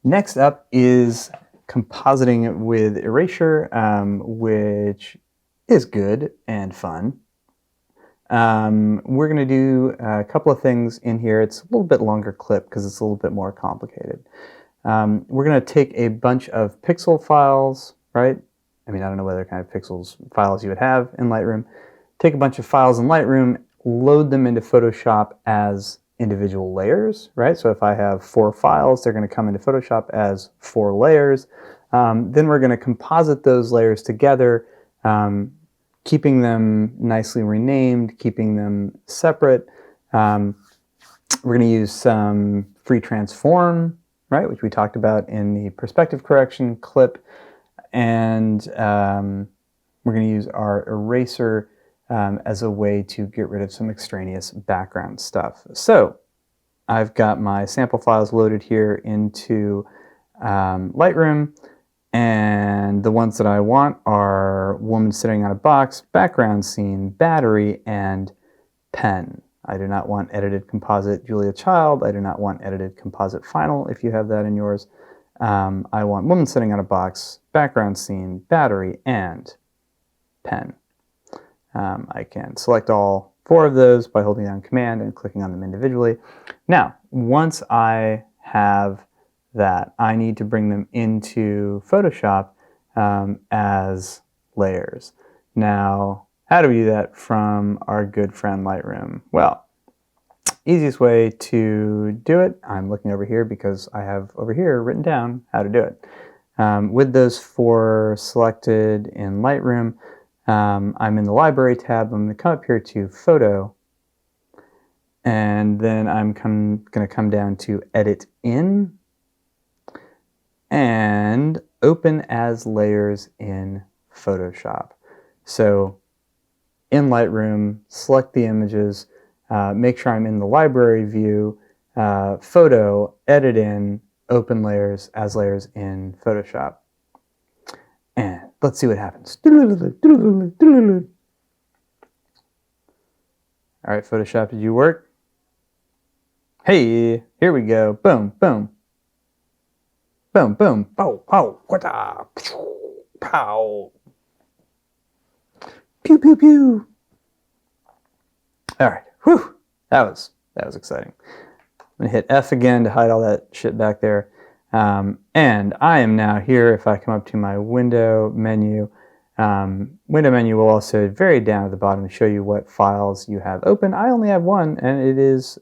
Next up is compositing with Erasure, which is good and fun. We're going to do a couple of things in here. It's a little bit longer clip because it's a little bit more complicated. We're going to take a bunch of pixel files, right? I mean, I don't know what other kind of pixels files you would have in Lightroom. Take a bunch of files in Lightroom, load them into Photoshop as individual layers, right? So if I have 4 files, they're going to come into Photoshop as 4 layers. Then we're going to composite those layers together, keeping them nicely renamed, keeping them separate. We're going to use some free transform, right, which we talked about in the perspective correction clip. And we're going to use our eraser as a way to get rid of some extraneous background stuff. So I've got my sample files loaded here into Lightroom, and the ones that I want are woman sitting on a box, background scene, battery, and pen. I do not want edited composite Julia Child. I do not want edited composite final if you have that in yours. I want woman sitting on a box, background scene, battery, and pen. I can select all 4 of those by holding down Command and clicking on them individually. Now, once I have that, I need to bring them into Photoshop as layers. Now, how do we do that from our good friend Lightroom? Well, easiest way to do it, I'm looking over here because I have over here written down how to do it. With those 4 selected in Lightroom, I'm in the Library tab. I'm going to come up here to Photo, and then I'm going to come down to Edit In, and Open as Layers in Photoshop. So in Lightroom, select the images, make sure I'm in the Library view, Photo, Edit In, Open Layers as Layers in Photoshop. And let's see what happens. All right, Photoshop, did you work? Hey, here we go. Boom, boom. Boom, boom. Pow, pow, wata, pow. Pew, pew, pew. All right, whew. That was exciting. I'm gonna hit F again to hide all that shit back there. And I am now here. If I come up to my window menu, window menu will also vary down at the bottom to show you what files you have open. I only have one, and it is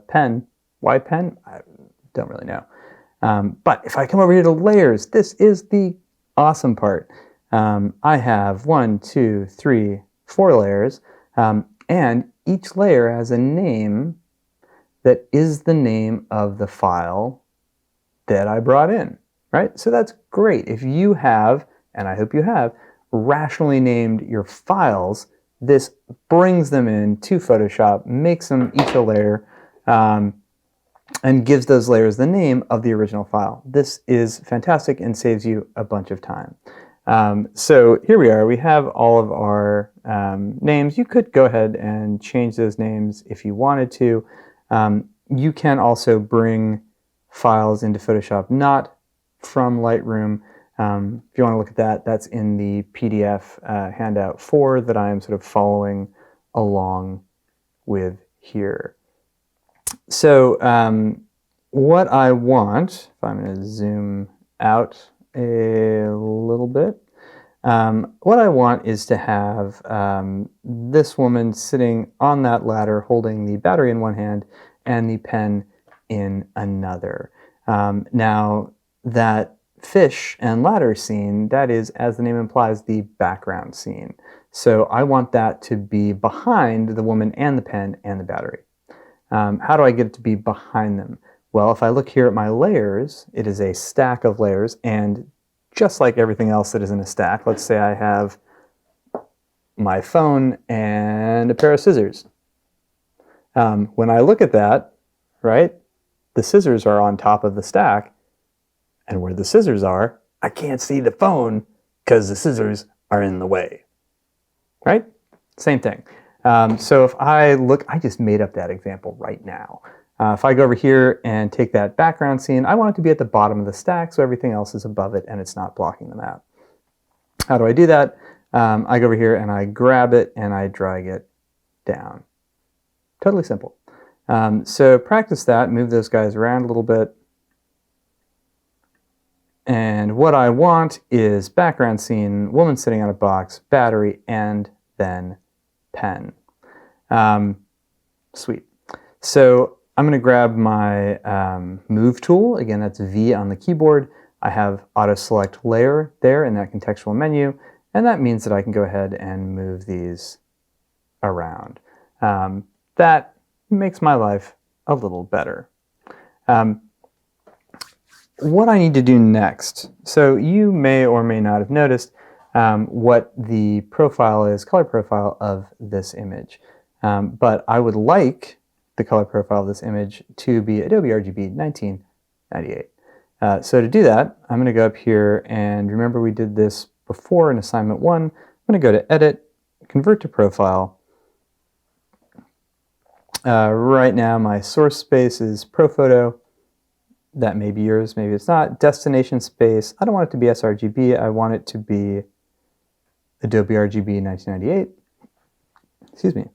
pen. Why pen? I don't really know. But if I come over here to layers, this is the awesome part. I have 1, 2, 3, 4 layers, and each layer has a name that is the name of the file that I brought in, right? So that's great. If you have, and I hope you have, rationally named your files, this brings them into Photoshop, makes them each a layer, and gives those layers the name of the original file. This is fantastic and saves you a bunch of time. So here we are. We have all of our names. You could go ahead and change those names if you wanted to. You can also bring files into Photoshop not from Lightroom. If you want to look at that, that's in the PDF handout 4 that I am sort of following along with here. So what I want, if I'm going to zoom out a little bit, what I want is to have this woman sitting on that ladder holding the battery in one hand and the pen in another. Now, that fish and ladder scene, that is, as the name implies, the background scene. So I want that to be behind the woman and the pen and the battery. How do I get it to be behind them? Well, if I look here at my layers, it is a stack of layers, and just like everything else that is in a stack, let's say I have my phone and a pair of scissors. When I look at that, right, the scissors are on top of the stack, and where the scissors are, I can't see the phone because the scissors are in the way, right? Same thing. So if I look, I just made up that example right now. If I go over here and take that background scene, I want it to be at the bottom of the stack so everything else is above it and it's not blocking the map. How do I do that? I go over here and I grab it and I drag it down. Totally simple. So practice that, move those guys around a little bit. And what I want is background scene, woman sitting on a box, battery, and then pen. Sweet. So I'm going to grab my move tool. Again, that's V on the keyboard. I have auto select layer there in that contextual menu, and that means that I can go ahead and move these around. That makes my life a little better. What I need to do next, so you may or may not have noticed what the profile is, color profile of this image. But I would like the color profile of this image to be Adobe RGB 1998. So to do that, I'm going to go up here, and remember we did this before in assignment 1. I'm going to go to Edit, Convert to Profile. Right now my source space is ProPhoto. That may be yours, maybe it's not. Destination space, I don't want it to be sRGB, I want it to be Adobe RGB 1998. Excuse me.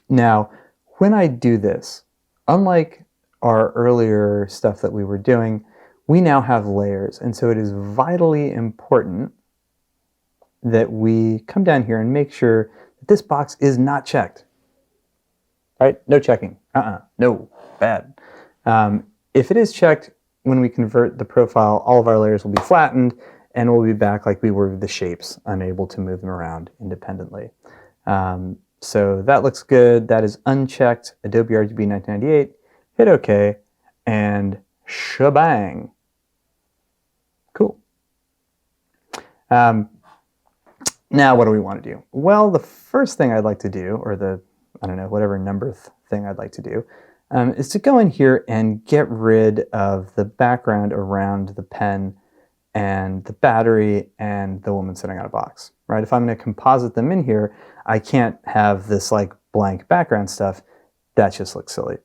Now, when I do this, unlike our earlier stuff that we were doing, we now have layers, and so it is vitally important that we come down here and make sure that this box is not checked. Right? No checking. No. Bad. If it is checked, when we convert the profile, all of our layers will be flattened, and we'll be back like we were with the shapes, unable to move them around independently. So that looks good. That is unchecked. Adobe RGB 1998. Hit OK, and shebang. Cool. Now, what do we want to do? Well, the first thing I'd like to do, or the, I don't know, whatever number thing I'd like to do, is to go in here and get rid of the background around the pen and the battery and the woman sitting on a box, right? If I'm going to composite them in here, I can't have this like blank background stuff. That just looks silly.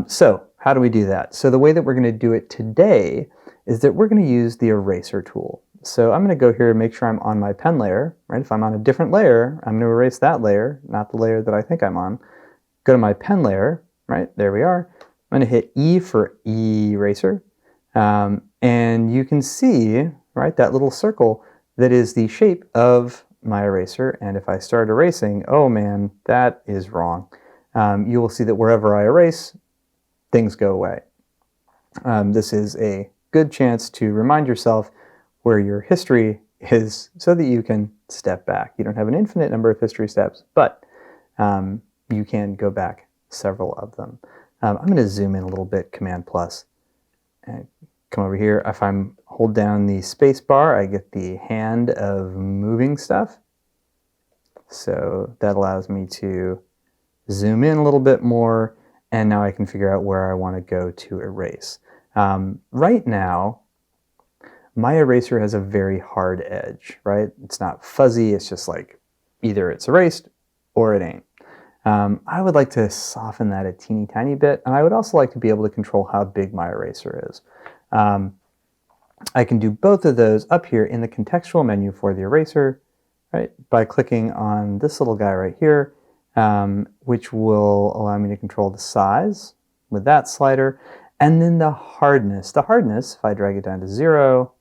So how do we do that? So the way that we're going to do it today is that we're going to use the Erasure tool. So I'm going to go here and make sure I'm on my pen layer, right? If I'm on a different layer, I'm going to erase that layer, not the layer that I think I'm on. Go to my pen layer. Right, there we are. I'm going to hit E for Erasure. And you can see, right, that little circle that is the shape of my eraser. And if I start erasing, oh man, that is wrong. You will see that wherever I erase, things go away. This is a good chance to remind yourself where your history is so that you can step back. You don't have an infinite number of history steps, but you can go back several of them. I'm going to zoom in a little bit, Command plus, and come over here. If I hold down the space bar, I get the hand of moving stuff. So that allows me to zoom in a little bit more, and now I can figure out where I want to go to erase. Right now, my eraser has a very hard edge, right? It's not fuzzy, it's just like either it's erased or it ain't. I would like to soften that a teeny tiny bit, and I would also like to be able to control how big my eraser is. I can do both of those up here in the contextual menu for the eraser, right, by clicking on this little guy right here, which will allow me to control the size with that slider, and then the hardness. The hardness, if I drag it down to 0,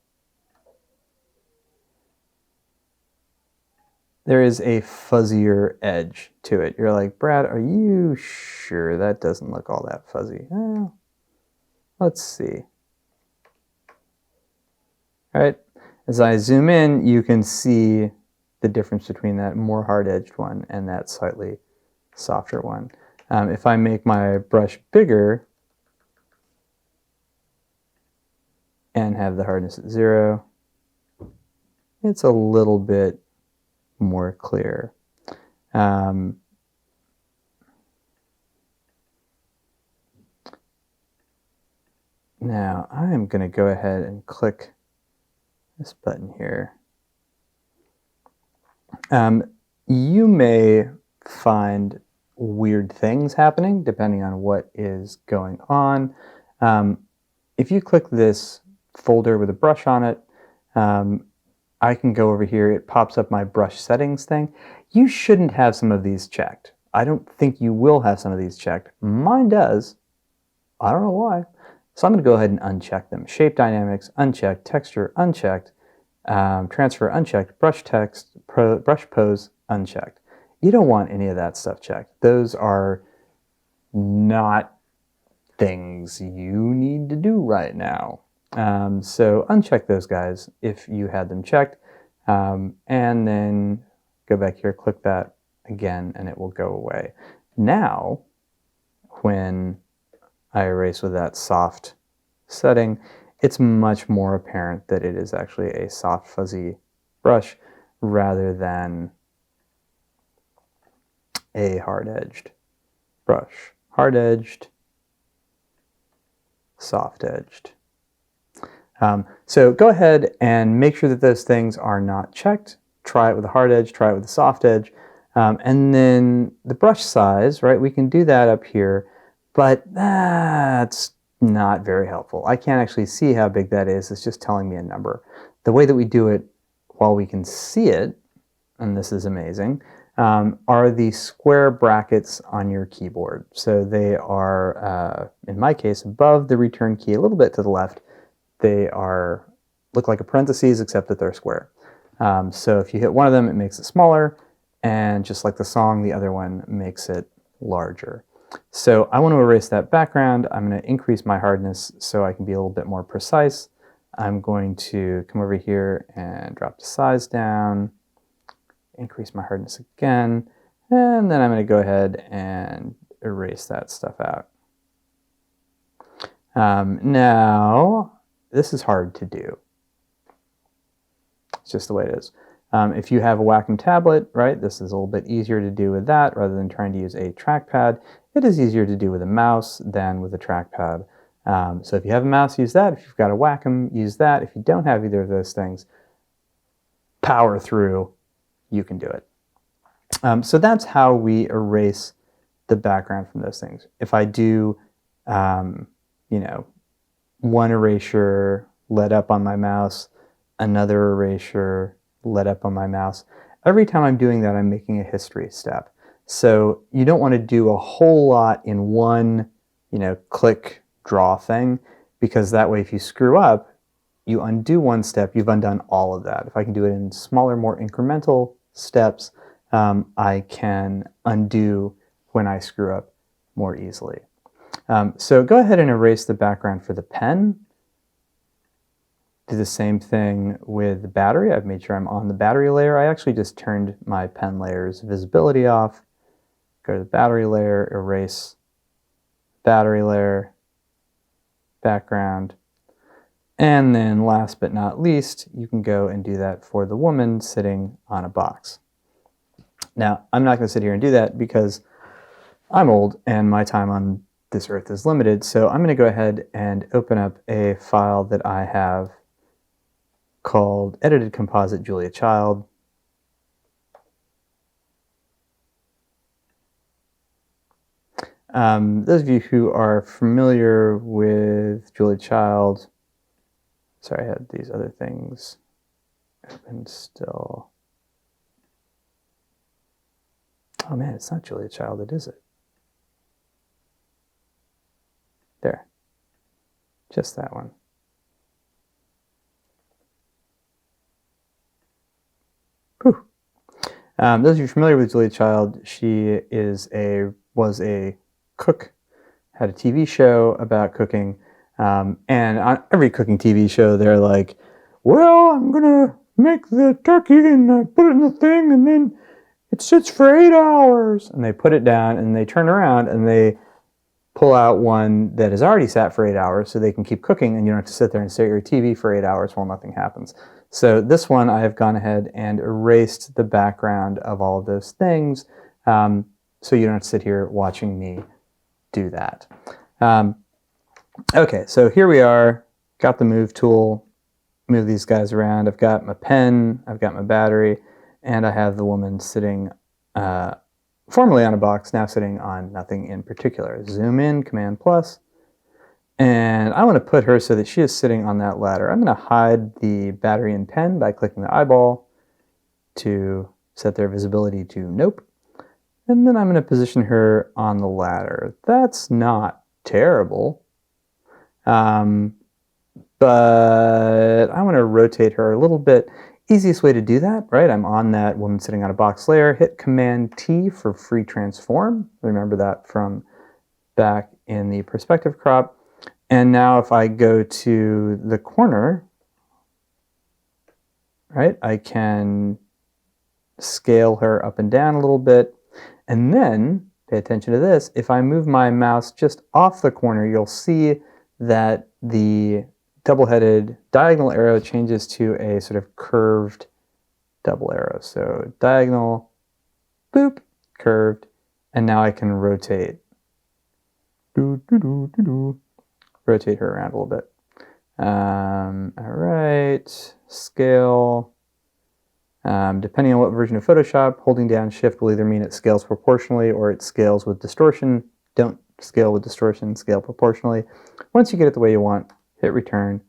there is a fuzzier edge to it. You're like, Brad, are you sure that doesn't look all that fuzzy? Well, let's see. All right, as I zoom in, you can see the difference between that more hard-edged one and that slightly softer one. If I make my brush bigger and have the hardness at 0, it's a little bit more clear. Now I'm going to go ahead and click this button here. You may find weird things happening depending on what is going on. If you click this folder with a brush on it, I can go over here. It pops up my brush settings thing. You shouldn't have some of these checked. I don't think you will have some of these checked. Mine does. I don't know why. So I'm going to go ahead and uncheck them. Shape dynamics, unchecked. Texture, unchecked. Transfer, unchecked. Brush text, brush pose, unchecked. You don't want any of that stuff checked. Those are not things you need to do right now. So uncheck those guys if you had them checked, and then go back here, click that again, and it will go away. Now, when I erase with that soft setting, it's much more apparent that it is actually a soft, fuzzy brush rather than a hard-edged brush. Hard-edged, soft-edged. So go ahead and make sure that those things are not checked. Try it with a hard edge, try it with a soft edge. And then the brush size, right, we can do that up here, but that's not very helpful. I can't actually see how big that is. It's just telling me a number. The way that we do it while we can see it, and this is amazing, are the square brackets on your keyboard. So they are, in my case, above the return key, a little bit to the left. They look like a parentheses, except that they're square. So if you hit one of them, it makes it smaller, and just like the song, the other one makes it larger. So I want to erase that background. I'm going to increase my hardness so I can be a little bit more precise. I'm going to come over here and drop the size down, increase my hardness again, and then I'm going to go ahead and erase that stuff out. Now, this is hard to do. It's just the way it is. If you have a Wacom tablet, right, this is a little bit easier to do with that rather than trying to use a trackpad. It is easier to do with a mouse than with a trackpad. So if you have a mouse, use that. If you've got a Wacom, use that. If you don't have either of those things, power through. You can do it. So that's how we erase the background from those things. If I do, you know, one erasure, let up on my mouse, another erasure, let up on my mouse. Every time I'm doing that, I'm making a history step. So you don't want to do a whole lot in one, you know, click, draw thing, because that way if you screw up, you undo one step, you've undone all of that. If I can do it in smaller, more incremental steps, I can undo when I screw up more easily. So go ahead and erase the background for the pen. Do the same thing with the battery. I've made sure I'm on the battery layer. I actually just turned my pen layer's visibility off. Go to the battery layer, erase battery layer, background. And then last but not least, you can go and do that for the woman sitting on a box. Now, I'm not going to sit here and do that because I'm old and my time on this earth is limited, so I'm going to go ahead and open up a file that I have called Edited Composite Julia Child. Those of you who are familiar with Julia Child, sorry, I had these other things open still. Oh man, it's not Julia Child, is it? There, just that one. Whew. Those of you familiar with Julia Child, she was a cook, had a TV show about cooking, and on every cooking TV show, they're like, well, I'm gonna make the turkey and I put it in the thing and then it sits for 8 hours. And they put it down and they turn around and they pull out one that has already sat for 8 hours so they can keep cooking and you don't have to sit there and stare at your TV for 8 hours while nothing happens. So this one, I have gone ahead and erased the background of all of those things so you don't have to sit here watching me do that. Okay, so here we are, got the move tool, move these guys around. I've got my pen, I've got my battery, and I have the woman sitting formerly on a box, now sitting on nothing in particular. Zoom in, Command plus, and I want to put her so that she is sitting on that ladder. I'm going to hide the battery and pen by clicking the eyeball to set their visibility to nope. And then I'm going to position her on the ladder. That's not terrible. But I want to rotate her a little bit. Easiest way to do that, right? I'm on that woman sitting on a box layer. Hit Command T for free transform. Remember that from back in the perspective crop. And now if I go to the corner, right, I can scale her up and down a little bit. And then, pay attention to this, if I move my mouse just off the corner, you'll see that the double-headed diagonal arrow changes to a sort of curved double arrow. So diagonal, boop, curved, and now I can rotate. Rotate her around a little bit. All right, scale. Depending on what version of Photoshop, holding down Shift will either mean it scales proportionally or it scales with distortion. Don't scale with distortion, scale proportionally. Once you get it the way you want, hit return.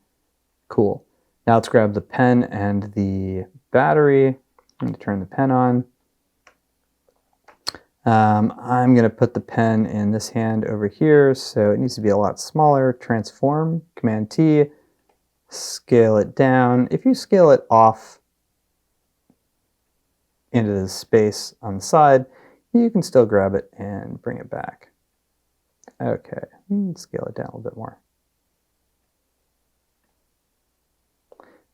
Cool. Now let's grab the pen and the battery. I'm going to turn the pen on. I'm going to put the pen in this hand over here, so it needs to be a lot smaller. Transform, Command T, scale it down. If you scale it off into the space on the side, you can still grab it and bring it back. Okay, scale it down a little bit more.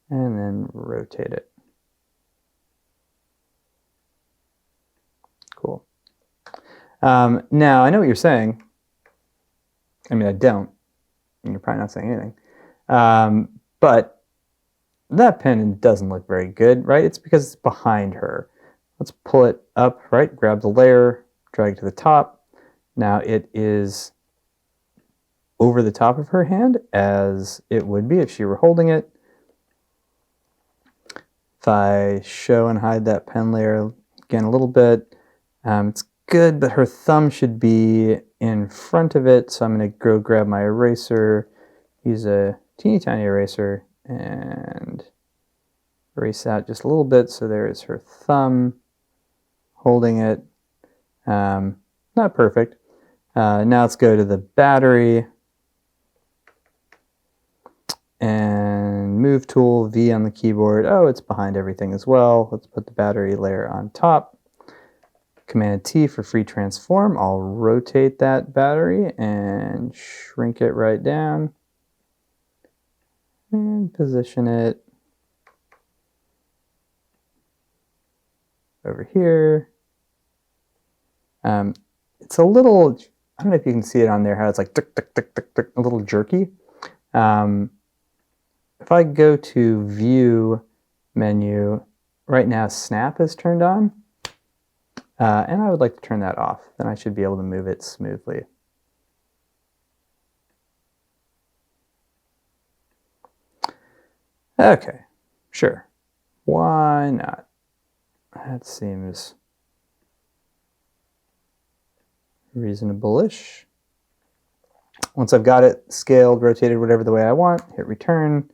And then rotate it. Cool. Now, I know what you're saying. I mean, I don't. And you're probably not saying anything. But that pen doesn't look very good, right? It's because it's behind her. Let's pull it up, right? Grab the layer, drag it to the top. Now it is over the top of her hand, as it would be if she were holding it. If I show and hide that pen layer again a little bit, it's good, but her thumb should be in front of it. So I'm going to go grab my eraser, use a teeny tiny eraser, and erase out just a little bit. So there is her thumb holding it. Not perfect. Now let's go to the battery and move tool, V on the keyboard. Oh, it's behind everything as well. Let's put the battery layer on top. Command T for free transform. I'll rotate that battery and shrink it right down and position it over here. It's a little, I don't know if you can see it on there, how it's like tick, tick, tick, tick, tick, a little jerky. If I go to View menu, right now Snap is turned on, and I would like to turn that off. Then I should be able to move it smoothly. Okay, sure. Why not? That seems reasonable-ish. Once I've got it scaled, rotated, whatever the way I want, hit return.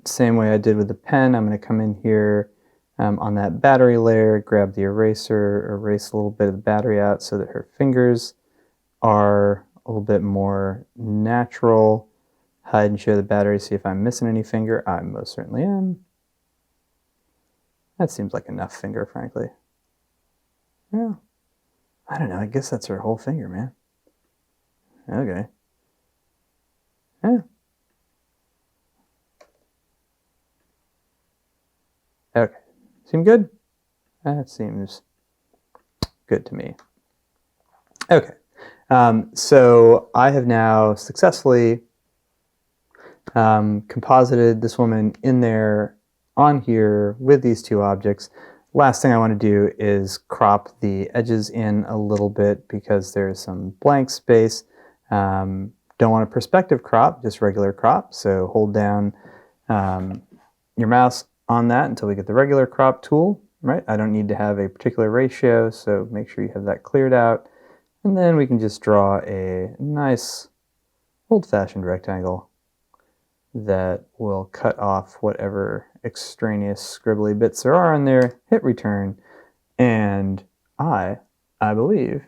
Same way I did with the pen, I'm going to come in here on that battery layer, grab the eraser, erase a little bit of the battery out so that her fingers are a little bit more natural. Hide and show the battery, see if I'm missing any finger. I most certainly am. That seems like enough finger, frankly. Yeah. I don't know, I guess that's her whole finger, man. Okay. Yeah. Okay. Seem good? That seems good to me. Okay. So I have now successfully composited this woman in there on here with these two objects. Last thing I want to do is crop the edges in a little bit because there's some blank space. Don't want a perspective crop, just regular crop. So hold down your mouse on that until we get the regular crop tool. right? I don't need to have a particular ratio, so make sure you have that cleared out. And then we can just draw a nice old-fashioned rectangle that will cut off whatever extraneous scribbly bits there are in there, hit return, and I believe,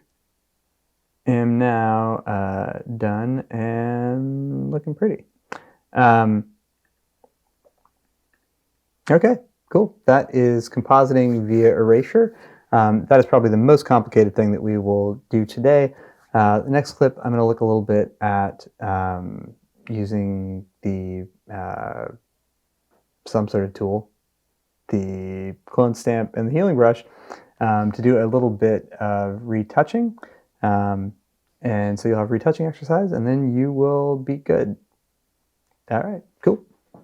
am now done and looking pretty. Okay, cool. That is compositing via Erasure. That is probably the most complicated thing that we will do today. The next clip, I'm going to look a little bit at using the some sort of tool, the clone stamp and the healing brush, to do a little bit of retouching. And so you'll have retouching exercise, and then you will be good. All right.